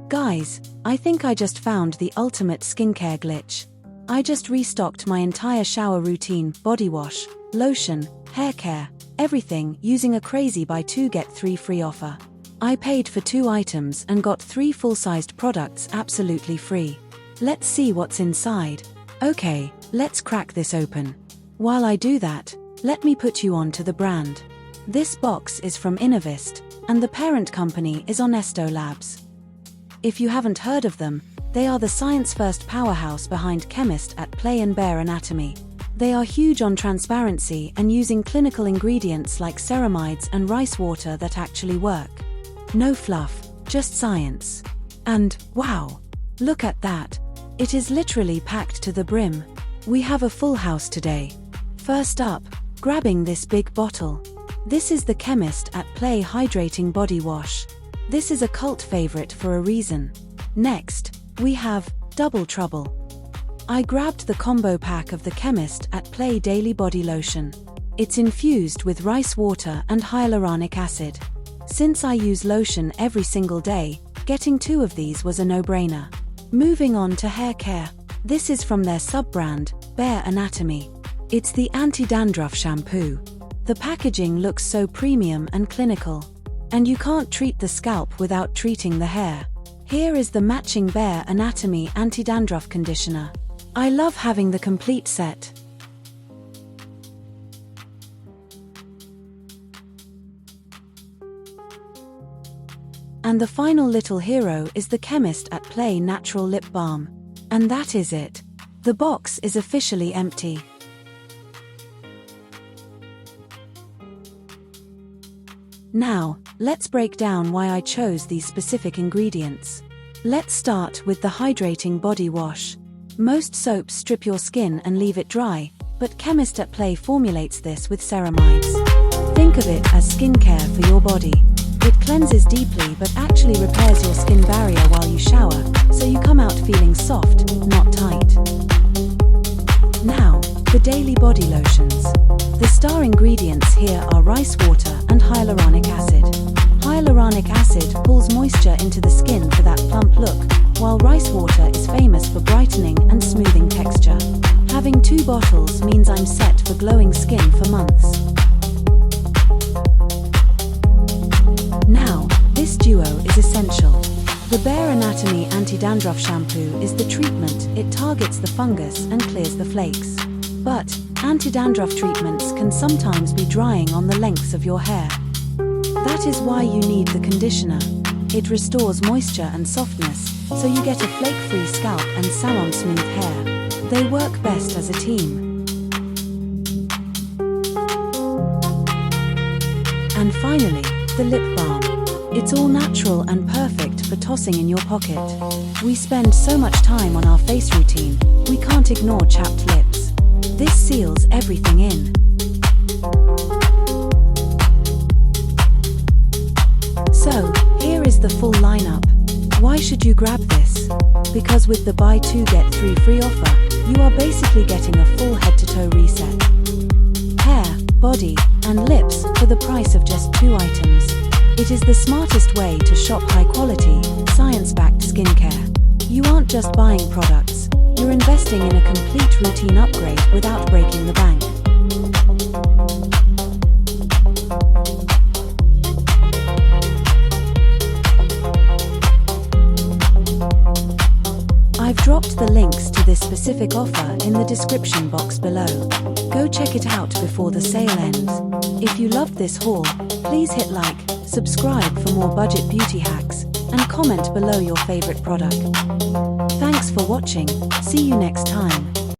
Guys, I think I just found the ultimate skincare glitch. I just restocked my entire shower routine, body wash, lotion, hair care, everything using a crazy buy 2 get 3 free offer. I paid for 2 items and got 3 full-sized products absolutely free. Let's see what's inside. Okay, let's crack this open. While I do that, let me put you on to the brand. This box is from Innovist, and the parent company is Onesto Labs. If you haven't heard of them, they are the science-first powerhouse behind Chemist at Play and Bare Anatomy. They are huge on transparency and using clinical ingredients like ceramides and rice water that actually work. No fluff, just science. And, wow! Look at that! It is literally packed to the brim. We have a full house today. First up, grabbing this big bottle. This is the Chemist at Play Hydrating Body Wash. This is a cult favorite for a reason. Next, we have Double Trouble. I grabbed the combo pack of the Chemist at Play Daily Body Lotion. It's infused with rice water and hyaluronic acid. Since I use lotion every single day, getting 2 of these was a no-brainer. Moving on to hair care. This is from their sub-brand, Bare Anatomy. It's the Anti-Dandruff shampoo. The packaging looks so premium and clinical. And you can't treat the scalp without treating the hair. Here is the matching Bare Anatomy Anti-Dandruff conditioner. I love having the complete set. And the final little hero is the Chemist at Play Natural Lip Balm. And that is it. The box is officially empty. Now, let's break down why I chose these specific ingredients. Let's start with the Hydrating Body Wash. Most soaps strip your skin and leave it dry, but Chemist at Play formulates this with ceramides. Think of it as skincare for your body. It cleanses deeply but actually repairs your skin barrier while you shower, so you come out feeling soft, not tight. Now, the daily body lotions. The star ingredients here are rice water and hyaluronic acid. Hyaluronic acid pulls moisture into the skin for that plump look, while rice water is famous for brightening and smoothing texture. Having 2 bottles means I'm set for glowing skin for months. Now, this duo is essential. The Bare Anatomy Anti-Dandruff shampoo is the treatment. It targets the fungus and clears the flakes. But anti-dandruff treatments can sometimes be drying on the lengths of your hair. That is why you need the conditioner. It restores moisture and softness, so you get a flake-free scalp and salon-smooth hair. They work best as a team. And finally, the lip balm. It's all natural and perfect for tossing in your pocket. We spend so much time on our face routine, we can't ignore chapped lips. This seals everything in. So, here is the full lineup. Why should you grab this? Because with the buy 2 get 3 free offer, you are basically getting a full head-to-toe reset. Hair, body, and lips for the price of just 2 items. It is the smartest way to shop high-quality, science-backed skincare. You aren't just buying products, you're investing in a complete routine upgrade without breaking the bank. I've dropped the links to this specific offer in the description box below. Go check it out before the sale ends. If you loved this haul, please hit like, subscribe for more budget beauty hacks, and comment below your favorite product. Thanks for watching, see you next time.